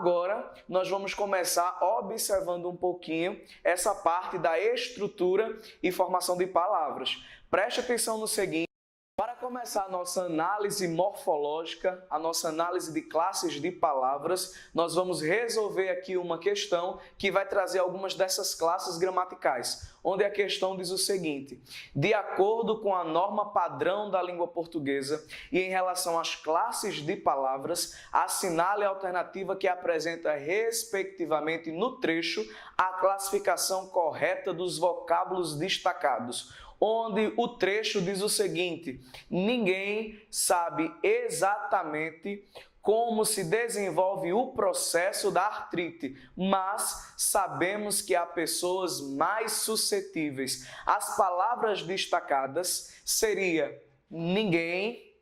Agora, nós vamos começar observando um pouquinho essa parte da estrutura e formação de palavras. Preste atenção no seguinte. Para começar a nossa análise morfológica, a nossa análise de classes de palavras, nós vamos resolver aqui uma questão que vai trazer algumas dessas classes gramaticais, onde a questão diz o seguinte: de acordo com a norma padrão da língua portuguesa e em relação às classes de palavras, assinale a alternativa que apresenta respectivamente no trecho a classificação correta dos vocábulos destacados, onde o trecho diz o seguinte: ninguém sabe exatamente como se desenvolve o processo da artrite, mas sabemos que há pessoas mais suscetíveis. As palavras destacadas seria ninguém,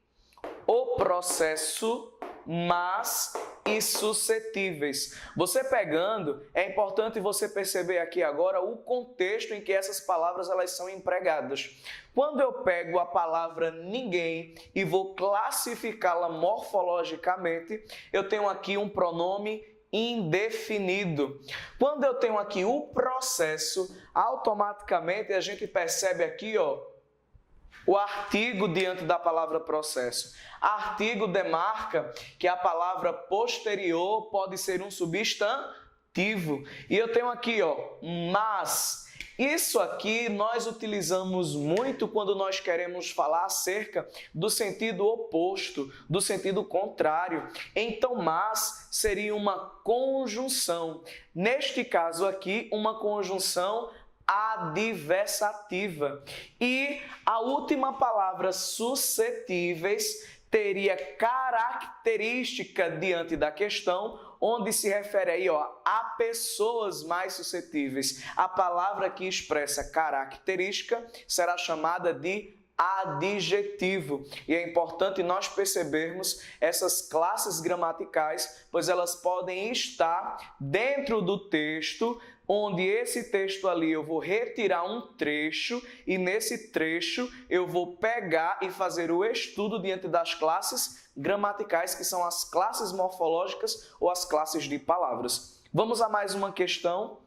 o processo, mas e suscetíveis. Você pegando, é importante você perceber aqui agora o contexto em que essas palavras elas são empregadas. Quando eu pego a palavra ninguém e vou classificá-la morfologicamente, eu tenho aqui um pronome indefinido. Quando eu tenho aqui o processo, automaticamente a gente percebe aqui, o artigo diante da palavra processo. Artigo demarca que a palavra posterior pode ser um substantivo. E eu tenho aqui, mas. Isso aqui nós utilizamos muito quando nós queremos falar acerca do sentido oposto, do sentido contrário. Então, mas seria uma conjunção. Neste caso aqui, uma conjunção adversativa. E a última palavra, suscetíveis, teria característica diante da questão, onde se refere aí a pessoas mais suscetíveis. A palavra que expressa característica será chamada de adjetivo. E é importante nós percebermos essas classes gramaticais, pois elas podem estar dentro do texto, onde esse texto ali eu vou retirar um trecho e nesse trecho eu vou pegar e fazer o estudo diante das classes gramaticais, que são as classes morfológicas ou as classes de palavras. Vamos a mais uma questão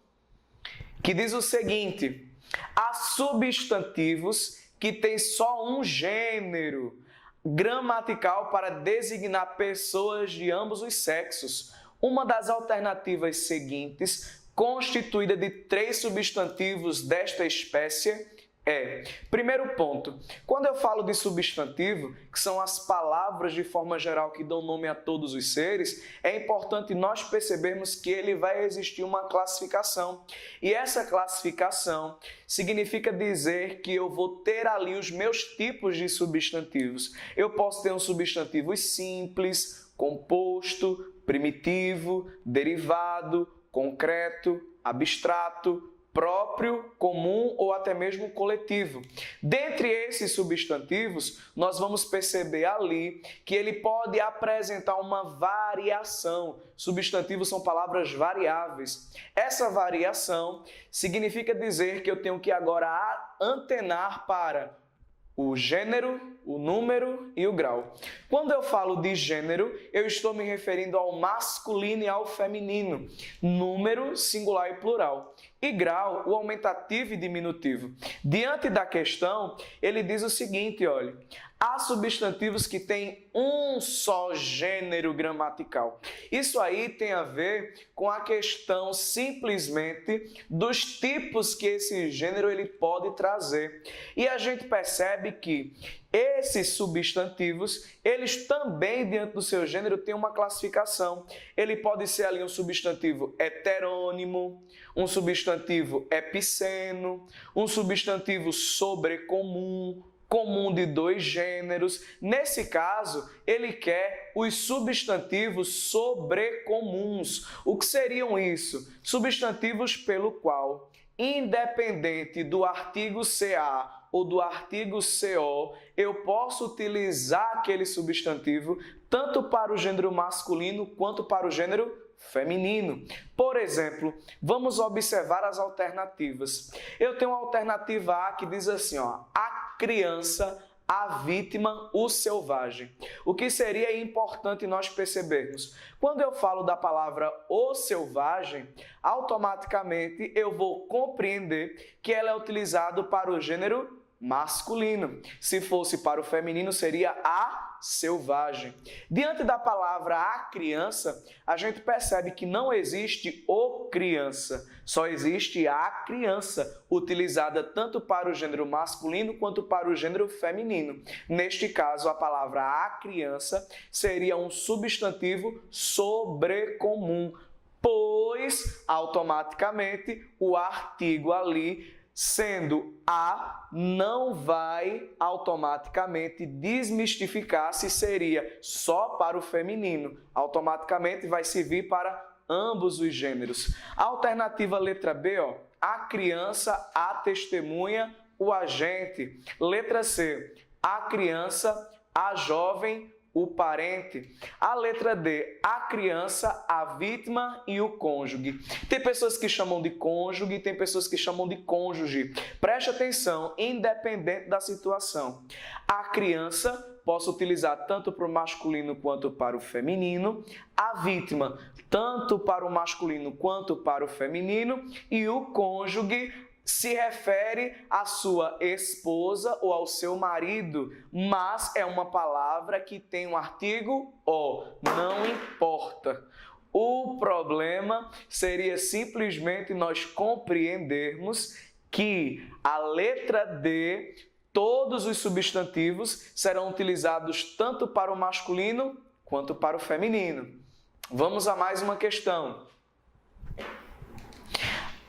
que diz o seguinte: há substantivos que têm só um gênero gramatical para designar pessoas de ambos os sexos. Uma das alternativas seguintes, constituída de 3 substantivos desta espécie, primeiro ponto, quando eu falo de substantivo, que são as palavras de forma geral que dão nome a todos os seres, é importante nós percebermos que ele vai existir uma classificação. E essa classificação significa dizer que eu vou ter ali os meus tipos de substantivos. Eu posso ter um substantivo simples, composto, primitivo, derivado, concreto, abstrato, próprio, comum ou até mesmo coletivo. Dentre esses substantivos, nós vamos perceber ali que ele pode apresentar uma variação. Substantivos são palavras variáveis. Essa variação significa dizer que eu tenho que agora antenar para o gênero, o número e o grau. Quando eu falo de gênero, eu estou me referindo ao masculino e ao feminino, número, singular e plural. E grau, o aumentativo e diminutivo. Diante da questão, ele diz o seguinte, olha: há substantivos que têm um só gênero gramatical. Isso aí tem a ver com a questão simplesmente dos tipos que esse gênero ele pode trazer. E a gente percebe que esses substantivos, eles também, diante do seu gênero, têm uma classificação. Ele pode ser ali um substantivo heterônimo, um substantivo epiceno, um substantivo sobrecomum, comum de 2 gêneros. Nesse caso, ele quer os substantivos sobrecomuns. O que seriam isso? Substantivos pelo qual, independente do artigo CA ou do artigo CO, eu posso utilizar aquele substantivo tanto para o gênero masculino quanto para o gênero feminino. Por exemplo, vamos observar as alternativas. Eu tenho uma alternativa A que diz assim, a criança a vítima, o selvagem. O que seria importante nós percebermos? Quando eu falo da palavra o selvagem, automaticamente eu vou compreender que ela é utilizada para o gênero masculino. Se fosse para o feminino, seria a selvagem. Diante da palavra a criança, a gente percebe que não existe o criança, só existe a criança, utilizada tanto para o gênero masculino quanto para o gênero feminino. Neste caso, a palavra a criança seria um substantivo sobrecomum, pois automaticamente o artigo ali sendo a, não vai automaticamente desmistificar se seria só para o feminino. Automaticamente vai servir para ambos os gêneros. A alternativa letra B, a criança, a testemunha, o agente. Letra C, a criança, a jovem, o parente. A letra D, a criança, a vítima e o cônjuge. Tem pessoas que chamam de cônjuge, tem pessoas que chamam de cônjuge. Preste atenção, independente da situação. A criança, posso utilizar tanto para o masculino quanto para o feminino. A vítima, tanto para o masculino quanto para o feminino. E o cônjuge se refere à sua esposa ou ao seu marido, mas é uma palavra que tem um artigo o, não importa. O problema seria simplesmente nós compreendermos que a letra D, todos os substantivos serão utilizados tanto para o masculino quanto para o feminino. Vamos a mais uma questão.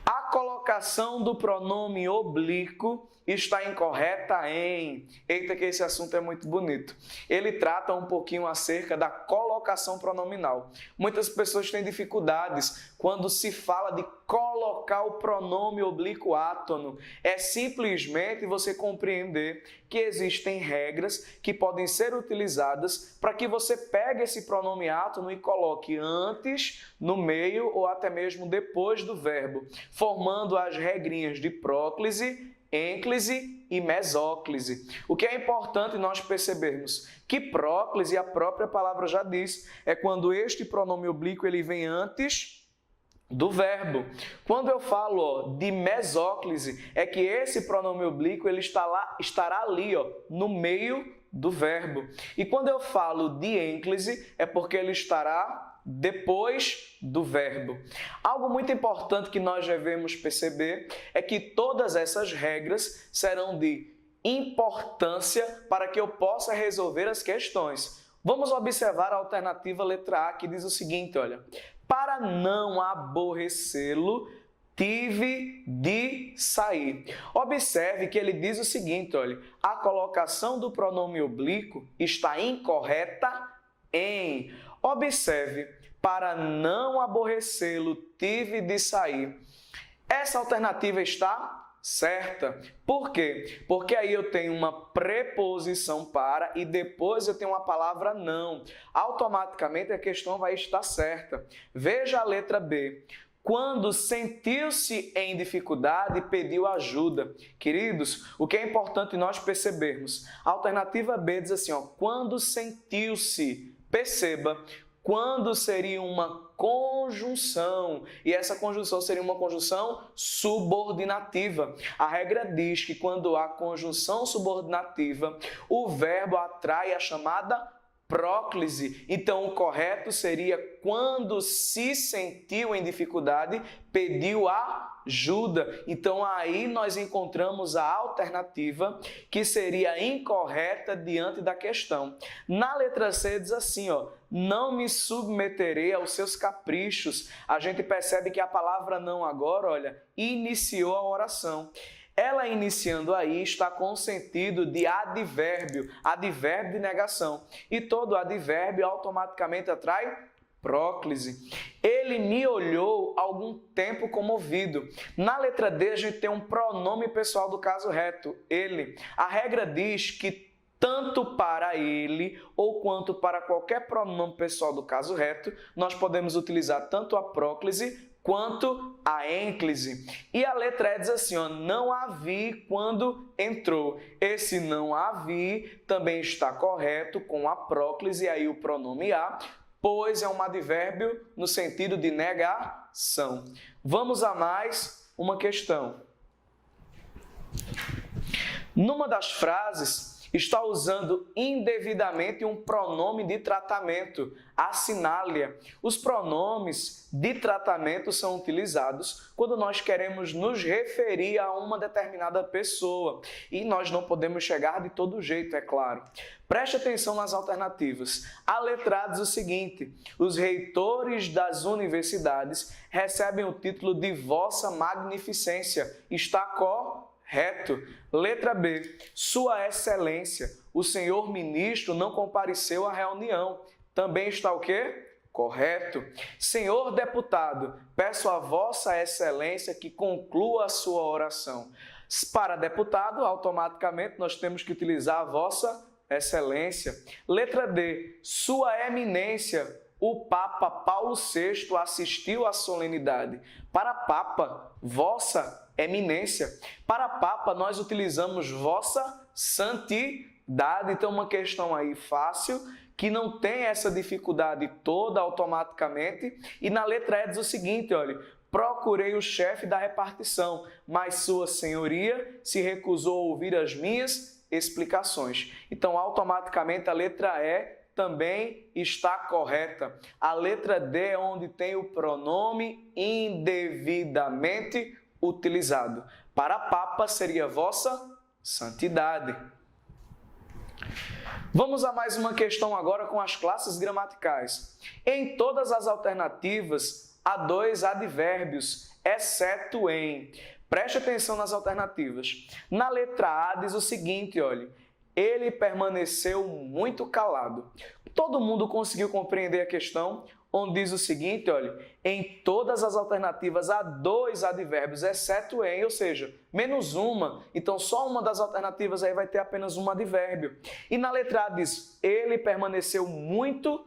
A colocação do pronome oblíquo está incorreta em... Eita, que esse assunto é muito bonito. Ele trata um pouquinho acerca da colocação pronominal. Muitas pessoas têm dificuldades quando se fala de colocar o pronome oblíquo átono. É simplesmente você compreender que existem regras que podem ser utilizadas para que você pegue esse pronome átono e coloque antes, no meio ou até mesmo depois do verbo, formando as regrinhas de próclise, ênclise e mesóclise. O que é importante nós percebermos que próclise, a própria palavra já diz, é quando este pronome oblíquo ele vem antes do verbo. Quando eu falo de mesóclise, é que esse pronome oblíquo ele estará ali no meio do verbo. E quando eu falo de ênclise, é porque ele estará depois do verbo. Algo muito importante que nós devemos perceber é que todas essas regras serão de importância para que eu possa resolver as questões. Vamos observar a alternativa letra A, que diz o seguinte, olha: para não aborrecê-lo, tive de sair. Observe que ele diz o seguinte, olha: a colocação do pronome oblíquo está incorreta em... Observe, para não aborrecê-lo, tive de sair. Essa alternativa está certa. Por quê? Porque aí eu tenho uma preposição para e depois eu tenho uma palavra não. Automaticamente a questão vai estar certa. Veja a letra B. Quando sentiu-se em dificuldade, pediu ajuda. Queridos, o que é importante nós percebermos? A alternativa B diz assim, quando sentiu-se. Perceba, quando seria uma conjunção, e essa conjunção seria uma conjunção subordinativa. A regra diz que quando há conjunção subordinativa, o verbo atrai a chamada próclise. Então, o correto seria quando se sentiu em dificuldade, pediu ajuda. Então, aí nós encontramos a alternativa que seria incorreta diante da questão. Na letra C diz assim, não me submeterei aos seus caprichos. A gente percebe que a palavra não agora, olha, iniciou a oração. Ela iniciando aí está com o sentido de advérbio, advérbio de negação. E todo advérbio automaticamente atrai próclise. Ele me olhou algum tempo comovido. Na letra D a gente tem um pronome pessoal do caso reto, ele. A regra diz que tanto para ele ou quanto para qualquer pronome pessoal do caso reto, nós podemos utilizar tanto a próclise quanto à ênclise. E a letra E diz assim, ó, não a vi quando entrou. Esse não a vi também está correto com a próclise, e aí o pronome a, pois é um advérbio no sentido de negação. Vamos a mais uma questão. Numa das frases, está usando indevidamente um pronome de tratamento, assinalia. Os pronomes de tratamento são utilizados quando nós queremos nos referir a uma determinada pessoa. E nós não podemos chegar de todo jeito, é claro. Preste atenção nas alternativas. A letra A diz o seguinte: os reitores das universidades recebem o título de Vossa Magnificência. Está correto. Letra B. Sua Excelência, o senhor ministro não compareceu à reunião. Também está o quê? Correto. Senhor deputado, peço a Vossa Excelência que conclua a sua oração. Para deputado, automaticamente nós temos que utilizar a Vossa Excelência. Letra D. Sua Eminência, o Papa Paulo VI assistiu à solenidade. Para Papa, Vossa Eminência. Para Papa, nós utilizamos Vossa Santidade. Então, uma questão aí fácil, que não tem essa dificuldade toda automaticamente. E na letra E diz o seguinte, olha, procurei o chefe da repartição, mas sua senhoria se recusou a ouvir as minhas explicações. Então, automaticamente, a letra E também está correta. A letra D é onde tem o pronome indevidamente utilizado. Para Papa seria Vossa Santidade. Vamos a mais uma questão agora com as classes gramaticais. Em todas as alternativas, há dois advérbios, exceto em. Preste atenção nas alternativas. Na letra A diz o seguinte, olha, ele permaneceu muito calado. Todo mundo conseguiu compreender a questão? Onde diz o seguinte, olha, em todas as alternativas há dois advérbios, exceto em, ou seja, menos uma. Então, só uma das alternativas aí vai ter apenas um advérbio. E na letra A diz, ele permaneceu muito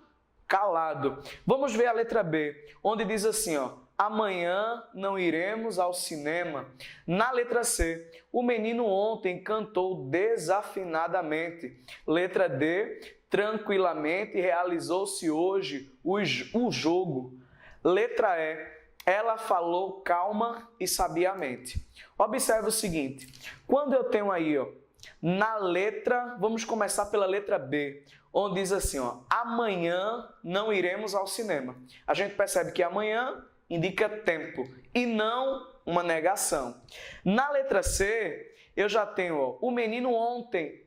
calado. Vamos ver a letra B, onde diz assim, ó, amanhã não iremos ao cinema. Na letra C, o menino ontem cantou desafinadamente. Letra D, tranquilamente realizou-se hoje o jogo. Letra E, ela falou calma e sabiamente. Observe o seguinte, quando eu tenho aí, ó, na letra, vamos começar pela letra B, onde diz assim, ó, amanhã não iremos ao cinema. A gente percebe que amanhã indica tempo e não uma negação. Na letra C, eu já tenho, ó, o menino ontem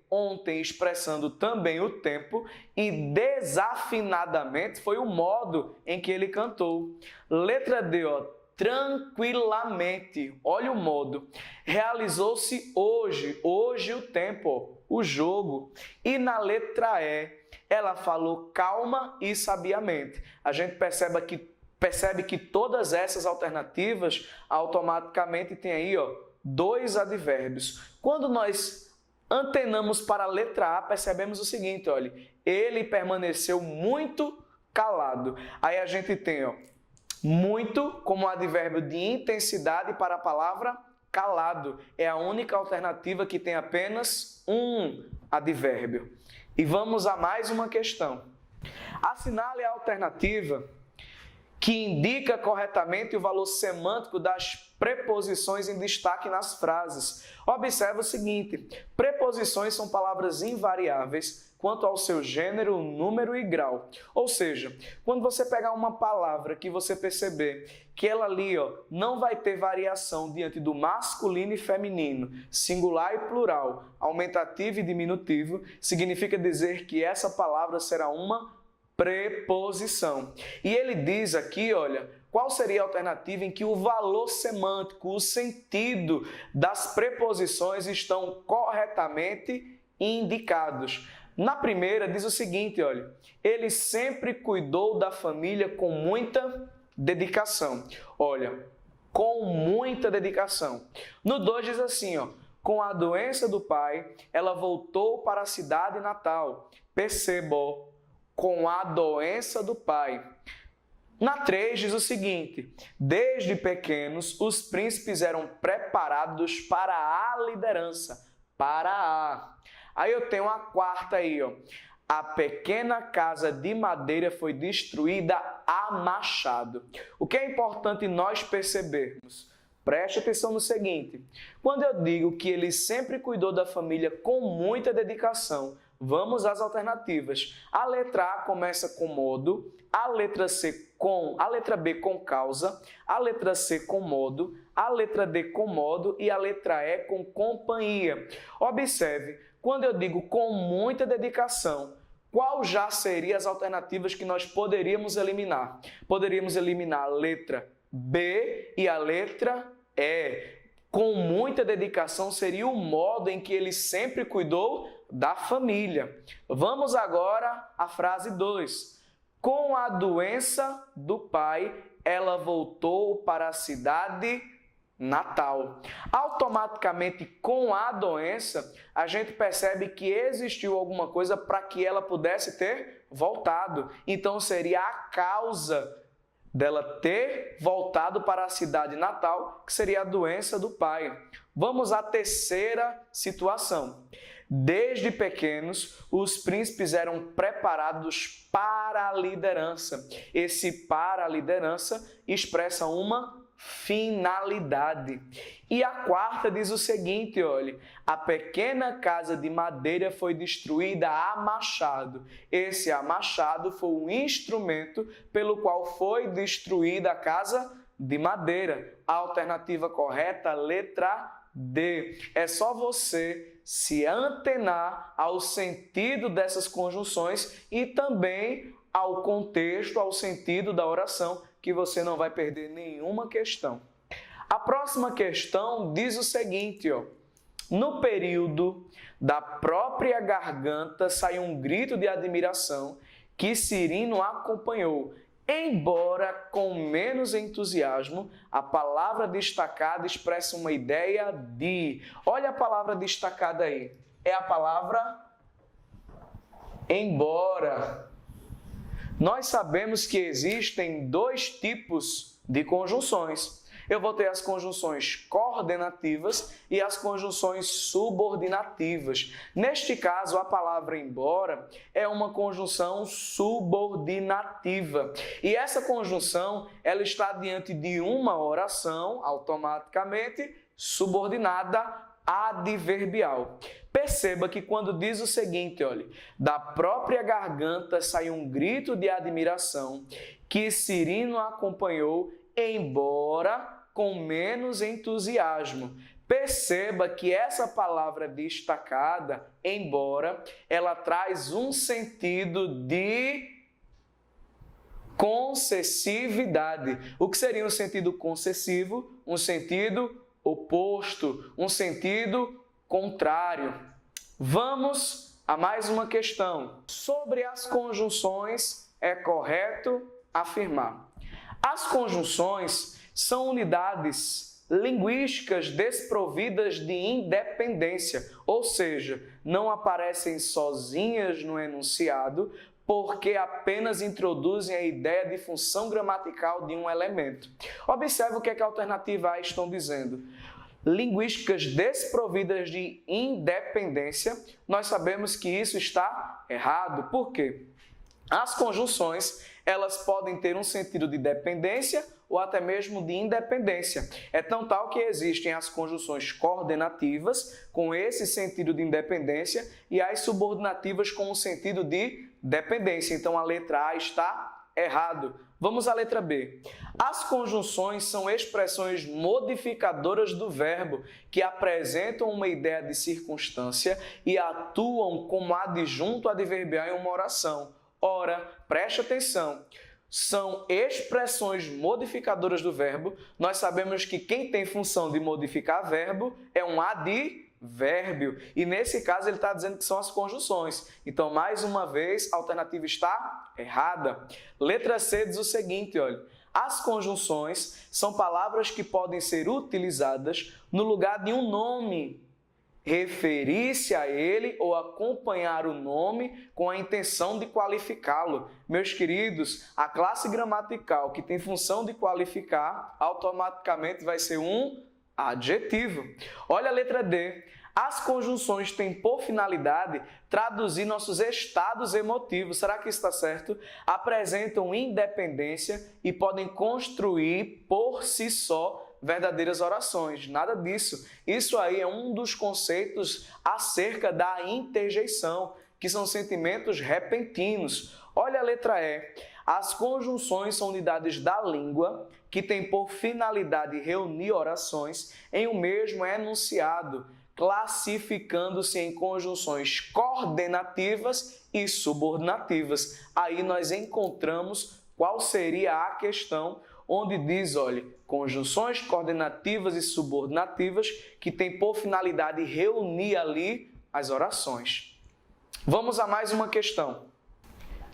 expressando também o tempo e desafinadamente foi o modo em que ele cantou. Letra D, ó, tranquilamente, olha o modo. Realizou-se hoje o tempo, ó, o jogo. E na letra E, ela falou calma e sabiamente. A gente percebe que todas essas alternativas automaticamente tem aí, ó, dois advérbios. Quando nós antenamos para a letra A, percebemos o seguinte, olha, ele permaneceu muito calado. Aí a gente tem, ó, muito como advérbio de intensidade para a palavra calado. É a única alternativa que tem apenas um advérbio. E vamos a mais uma questão. Assinale a alternativa que indica corretamente o valor semântico das preposições em destaque nas frases. Observe o seguinte, preposições são palavras invariáveis quanto ao seu gênero, número e grau. Ou seja, quando você pegar uma palavra que você perceber que ela ali, ó, não vai ter variação diante do masculino e feminino, singular e plural, aumentativo e diminutivo, significa dizer que essa palavra será uma preposição. E ele diz aqui, olha, qual seria a alternativa em que o valor semântico, o sentido das preposições estão corretamente indicados. Na primeira diz o seguinte, olha, ele sempre cuidou da família com muita dedicação. Olha, com muita dedicação. No 2 diz assim, ó, com a doença do pai, ela voltou para a cidade natal. Perceba, ó, com a doença do pai. Na 3 diz o seguinte: desde pequenos os príncipes eram preparados para a liderança, para a. Aí eu tenho a 4ª aí, ó. A pequena casa de madeira foi destruída a machado. O que é importante nós percebermos? Preste atenção no seguinte: quando eu digo que ele sempre cuidou da família com muita dedicação, vamos às alternativas. A letra A começa com modo, a letra B com causa, a letra C com modo, a letra D com modo e a letra E com companhia. Observe, quando eu digo com muita dedicação, qual já seriam as alternativas que nós poderíamos eliminar? Poderíamos eliminar a letra B e a letra E. Com muita dedicação seria o modo em que ele sempre cuidou da família. Vamos agora à frase 2. Com a doença do pai, ela voltou para a cidade natal. Automaticamente, com a doença, a gente percebe que existiu alguma coisa para que ela pudesse ter voltado. Então, seria a causa dela ter voltado para a cidade natal, que seria a doença do pai. Vamos à 3ª situação. Desde pequenos, os príncipes eram preparados para a liderança. Esse para a liderança expressa uma finalidade. E a 4ª diz o seguinte, olhe: a pequena casa de madeira foi destruída a machado. Esse a machado foi o instrumento pelo qual foi destruída a casa de madeira. A alternativa correta, letra D. É só você se antenar ao sentido dessas conjunções e também ao contexto, ao sentido da oração, que você não vai perder nenhuma questão. A próxima questão diz o seguinte, ó: no período da própria garganta saiu um grito de admiração que Cirino acompanhou. Embora com menos entusiasmo, a palavra destacada expressa uma ideia de... Olha a palavra destacada aí. É a palavra embora. Nós sabemos que existem 2 tipos de conjunções. Eu vou ter as conjunções coordenativas e as conjunções subordinativas. Neste caso, a palavra embora é uma conjunção subordinativa. E essa conjunção, ela está diante de uma oração, automaticamente subordinada adverbial. Perceba que quando diz o seguinte, olha: da própria garganta saiu um grito de admiração que Cirino acompanhou, embora com menos entusiasmo. Perceba que essa palavra destacada, embora, ela traz um sentido de concessividade. O que seria um sentido concessivo? Um sentido oposto, um sentido contrário. Vamos a mais uma questão. Sobre as conjunções, é correto afirmar: as conjunções são unidades linguísticas desprovidas de independência, ou seja, não aparecem sozinhas no enunciado, porque apenas introduzem a ideia de função gramatical de um elemento. Observe o que a alternativa A estão dizendo. Linguísticas desprovidas de independência, nós sabemos que isso está errado. Por quê? As conjunções, elas podem ter um sentido de dependência ou até mesmo de independência. É tão tal que existem as conjunções coordenativas com esse sentido de independência e as subordinativas com o sentido de dependência. Então a letra A está errado. Vamos à letra B. As conjunções são expressões modificadoras do verbo que apresentam uma ideia de circunstância e atuam como adjunto adverbial em uma oração. Ora, preste atenção, são expressões modificadoras do verbo. Nós sabemos que quem tem função de modificar verbo é um advérbio. E nesse caso ele está dizendo que são as conjunções. Então, mais uma vez, a alternativa está errada. Letra C diz o seguinte, olha: as conjunções são palavras que podem ser utilizadas no lugar de um nome referir-se a ele ou acompanhar o nome com a intenção de qualificá-lo. Meus queridos, a classe gramatical que tem função de qualificar, automaticamente vai ser um adjetivo. Olha a letra D. As conjunções têm por finalidade traduzir nossos estados emotivos. Será que isso está certo? Apresentam independência e podem construir por si só verdadeiras orações. Nada disso. Isso aí é um dos conceitos acerca da interjeição, que são sentimentos repentinos. Olha a letra E. As conjunções são unidades da língua que têm por finalidade reunir orações em um mesmo enunciado, classificando-se em conjunções coordenativas e subordinativas. Aí nós encontramos qual seria a questão onde diz, olha, conjunções coordenativas e subordinativas que tem por finalidade reunir ali as orações. Vamos a mais uma questão.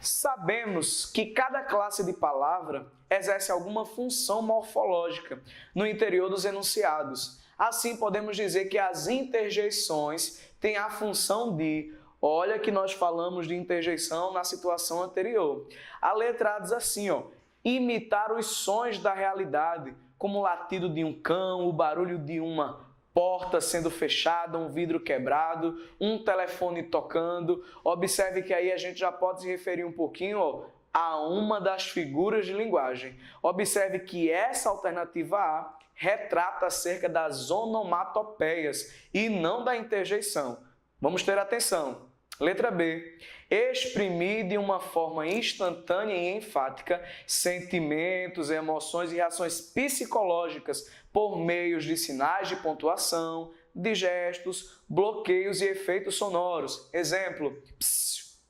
Sabemos que cada classe de palavra exerce alguma função morfológica no interior dos enunciados. Assim, podemos dizer que as interjeições têm a função de... Olha que nós falamos de interjeição na situação anterior. A letra A diz assim, ó, imitar os sons da realidade, como o latido de um cão, o barulho de uma porta sendo fechada, um vidro quebrado, um telefone tocando. Observe que aí a gente já pode se referir um pouquinho, ó, a uma das figuras de linguagem. Observe que essa alternativa A retrata acerca das onomatopeias e não da interjeição. Vamos ter atenção. Letra B. Exprimir de uma forma instantânea e enfática sentimentos, emoções e reações psicológicas por meios de sinais de pontuação, de gestos, bloqueios e efeitos sonoros. Exemplo, ps,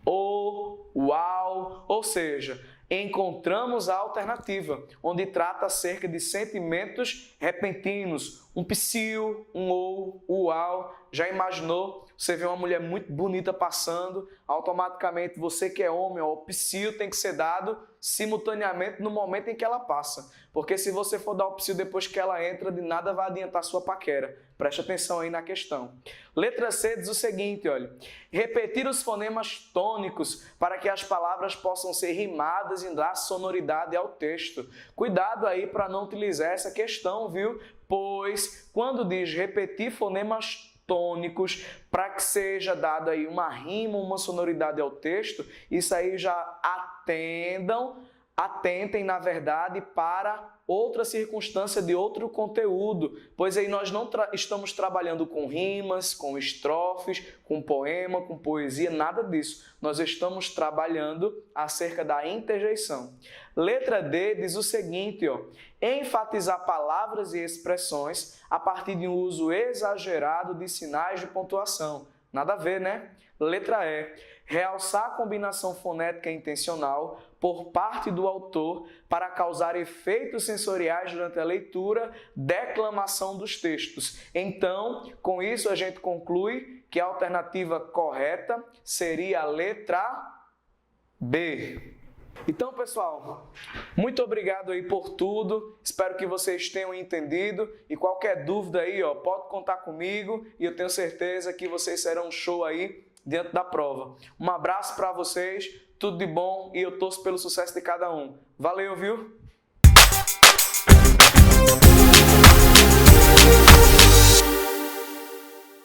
o, uau, ou seja, encontramos a alternativa, onde trata acerca de sentimentos repentinos, um psiu, um ou, uau. Já imaginou? Você vê uma mulher muito bonita passando, automaticamente você que é homem, ó, o psiu tem que ser dado simultaneamente no momento em que ela passa. Porque se você for dar o psiu depois que ela entra, de nada vai adiantar a sua paquera. Preste atenção aí na questão. Letra C diz o seguinte, olha. Repetir os fonemas tônicos para que as palavras possam ser rimadas e dar sonoridade ao texto. Cuidado aí para não utilizar essa questão, viu? Pois quando diz repetir fonemas tônicos para que seja dada aí uma rima, uma sonoridade ao texto, isso aí já atentem, na verdade, para outra circunstância de outro conteúdo, pois aí nós não estamos trabalhando com rimas, com estrofes, com poema, com poesia, nada disso. Nós estamos trabalhando acerca da interjeição. Letra D diz o seguinte, ó, enfatizar palavras e expressões a partir de um uso exagerado de sinais de pontuação. Nada a ver, né? Letra E. Realçar a combinação fonética intencional por parte do autor para causar efeitos sensoriais durante a leitura, declamação dos textos. Então, com isso a gente conclui que a alternativa correta seria a letra B. Então, pessoal, muito obrigado aí por tudo. Espero que vocês tenham entendido e qualquer dúvida aí, ó, pode contar comigo e eu tenho certeza que vocês serão um show aí diante da prova. Um abraço para vocês, tudo de bom e eu torço pelo sucesso de cada um. Valeu, viu?